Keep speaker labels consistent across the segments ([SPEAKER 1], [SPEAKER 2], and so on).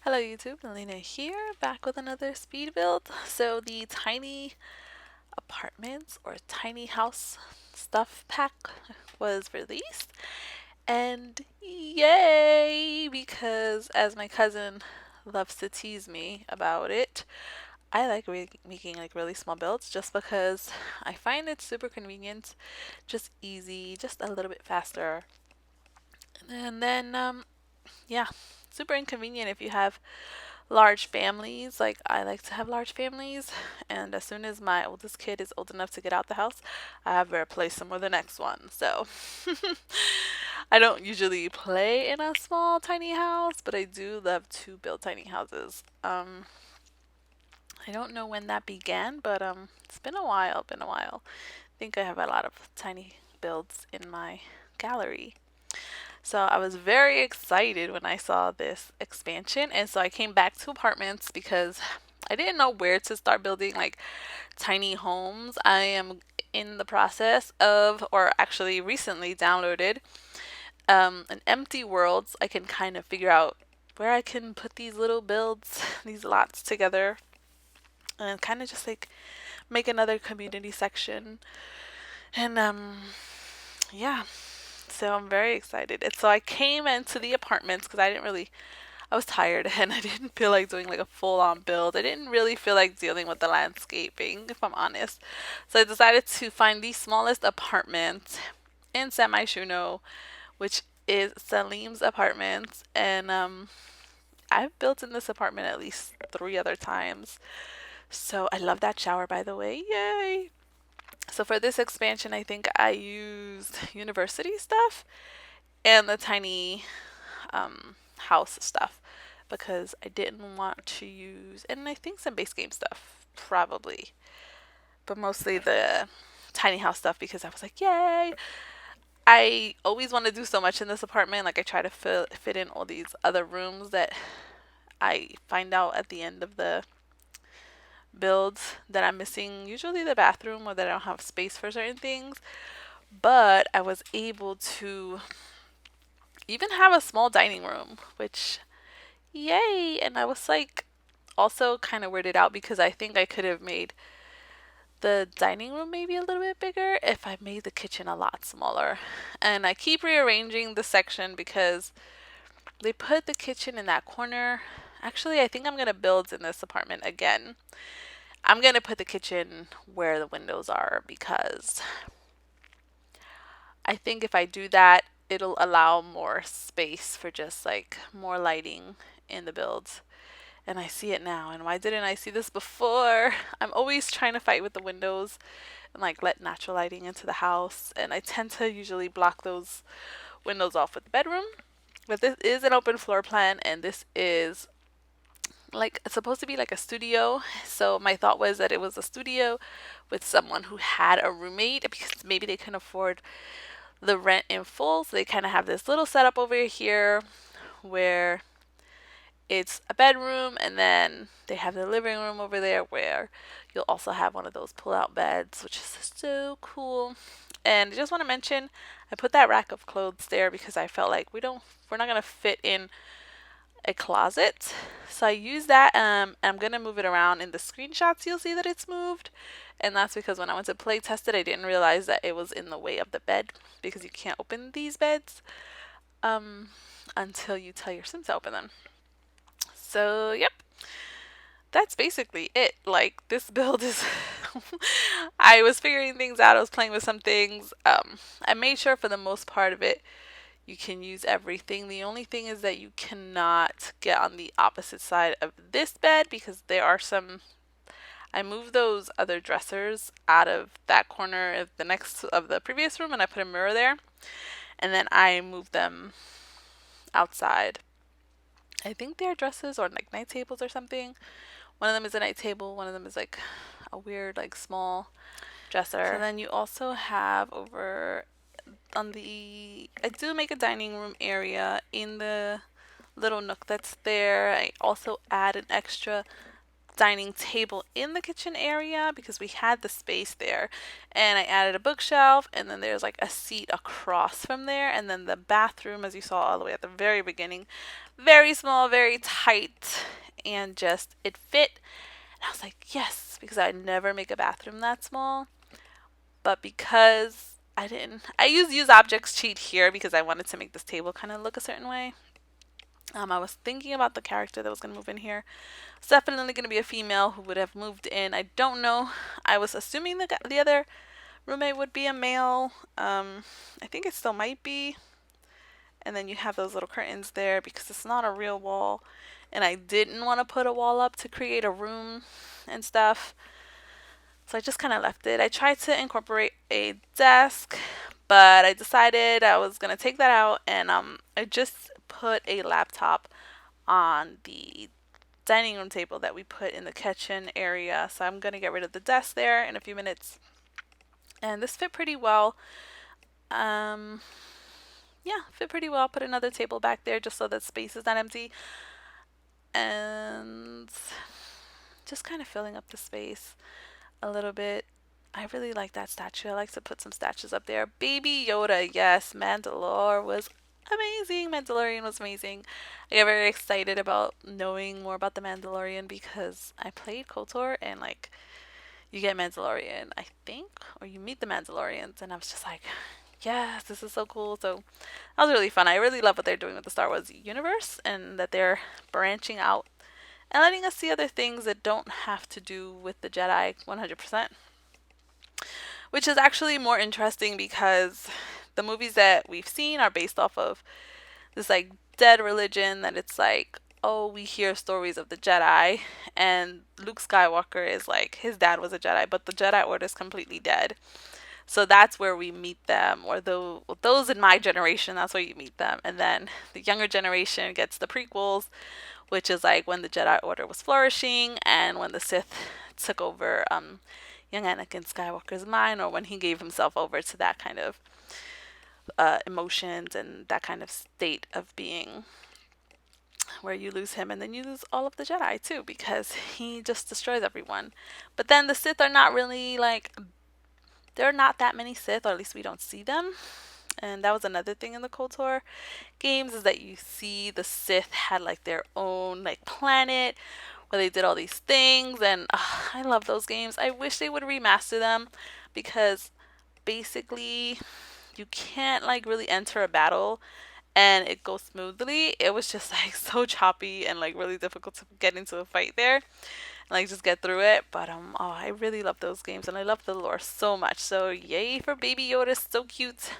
[SPEAKER 1] Hello YouTube, Melina here, back with another speed build. So the tiny apartments or tiny house stuff pack was released, and yay, because as my cousin loves to tease me about it, I like making like really small builds just because I find it super convenient, just easy, just a little bit faster. And then yeah, super inconvenient if you have large families. Like, I like to have large families, and as soon as my oldest kid is old enough to get out the house, I have to replace him with the next one. So I don't usually play in a small tiny house, but I do love to build tiny houses. I don't know when that began, but it's been a while. I think I have a lot of tiny builds in my gallery. So I was very excited when I saw this expansion. And so I came back to apartments because I didn't know where to start building like tiny homes. I am in the process of, or actually recently downloaded, an empty world. So I can kind of figure out where I can put these little builds, these lots together, and kind of just like make another community section. And yeah, so I'm very excited. And so I came into the apartments because I was tired and I didn't feel like doing like a full on build. I didn't really feel like dealing with the landscaping, if I'm honest. So I decided to find the smallest apartment in Semi Shuno, which is Salim's apartment. And I've built in this apartment at least three other times. So I love that shower, by the way. Yay! So for this expansion, I think I used university stuff and the tiny house stuff because I didn't want to use, and I think some base game stuff probably, but mostly the tiny house stuff because I was like, yay! I always want to do so much in this apartment. Like, I try to fit in all these other rooms that I find out at the end of the builds that I'm missing, usually the bathroom, or that I don't have space for certain things. But I was able to even have a small dining room, which yay! And I was like also kind of weirded out because I think I could have made the dining room maybe a little bit bigger if I made the kitchen a lot smaller. And I keep rearranging the section because they put the kitchen in that corner. Actually, I think I'm going to build in this apartment again. I'm going to put the kitchen where the windows are because I think if I do that, it'll allow more space for just like more lighting in the builds. And I see it now. And why didn't I see this before? I'm always trying to fight with the windows and like let natural lighting into the house. And I tend to usually block those windows off with the bedroom. But this is an open floor plan, and this is like it's supposed to be like a studio. So my thought was that it was a studio with someone who had a roommate because maybe they couldn't afford the rent in full. So they kind of have this little setup over here where it's a bedroom, and then they have the living room over there where you'll also have one of those pull-out beds, which is so cool. And I just want to mention, I put that rack of clothes there because I felt like we're not gonna fit in a closet. So I use that. I'm gonna move it around in the screenshots. You'll see that it's moved, and that's because when I went to play test it, I didn't realize that it was in the way of the bed because you can't open these beds um, until you tell your Sims to open them. So yep, that's basically it. Like, this build is I was figuring things out. I was playing with some things. I made sure for the most part of it you can use everything. The only thing is that you cannot get on the opposite side of this bed because there are some, I moved those other dressers out of that corner of the next of the previous room, and I put a mirror there, and then I moved them outside. I think they're dressers or like night tables or something. One of them is a night table, one of them is like a weird, like small dresser. So then you also have over on the, I do make a dining room area in the little nook that's there. I also add an extra dining table in the kitchen area because we had the space there. And I added a bookshelf, and then there's like a seat across from there. And then the bathroom, as you saw all the way at the very beginning, very small, very tight, and just it fit. And I was like, yes, because I never make a bathroom that small. But because I use objects cheat here because I wanted to make this table kind of look a certain way. I was thinking about the character that was going to move in here. It's definitely going to be a female who would have moved in. I don't know. I was assuming the other roommate would be a male. I think it still might be. And then you have those little curtains there because it's not a real wall. And I didn't want to put a wall up to create a room and stuff. So I just kind of left it. I tried to incorporate a desk, but I decided I was going to take that out, and I just put a laptop on the dining room table that we put in the kitchen area. So I'm going to get rid of the desk there in a few minutes. And this fit pretty well. Yeah, fit pretty well. Put another table back there just so that space is not empty. And just kind of filling up the space a little bit. I really like that statue. I like to put some statues up there. Baby Yoda, yes, Mandalore was amazing. Mandalorian was amazing. I get very excited about knowing more about the Mandalorian because I played KOTOR, and like you get Mandalorian, I think, or you meet the Mandalorians, and I was just like, yes, this is so cool. So that was really fun. I really love what they're doing with the Star Wars universe, and that they're branching out and letting us see other things that don't have to do with the Jedi 100%. Which is actually more interesting because the movies that we've seen are based off of this like dead religion that it's like, oh, we hear stories of the Jedi, and Luke Skywalker is like, his dad was a Jedi, but the Jedi Order is completely dead. So that's where we meet them, or those in my generation, that's where you meet them. And then the younger generation gets the prequels, which is like when the Jedi Order was flourishing and when the Sith took over young Anakin Skywalker's mind, or when he gave himself over to that kind of emotions and that kind of state of being where you lose him and then you lose all of the Jedi too because he just destroys everyone. But then the Sith are not really like, there are not that many Sith, or at least we don't see them. And that was another thing in the KOTOR games, is that you see the Sith had like their own like planet where they did all these things, and I love those games. I wish they would remaster them because basically you can't like really enter a battle and it goes smoothly. It was just like so choppy and like really difficult to get into a fight there and like just get through it. But oh, I really love those games and I love the lore so much. So yay for Baby Yoda, so cute.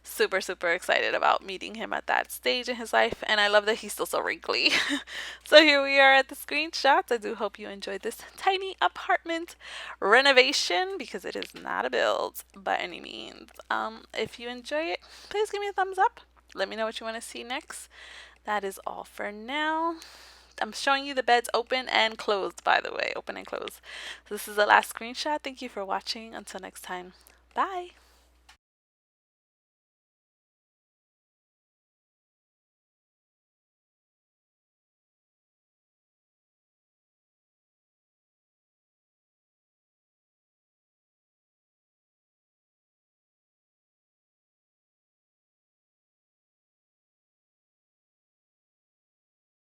[SPEAKER 1] Super, super excited about meeting him at that stage in his life, and I love that he's still so wrinkly. So here we are at the screenshots. I do hope you enjoyed this tiny apartment renovation because it is not a build by any means. If you enjoy it, please give me a thumbs up. Let me know what you want to see next. That is all for now. I'm showing you the beds open and closed, by the way, open and closed. So this is the last screenshot. Thank you for watching. Until next time, bye.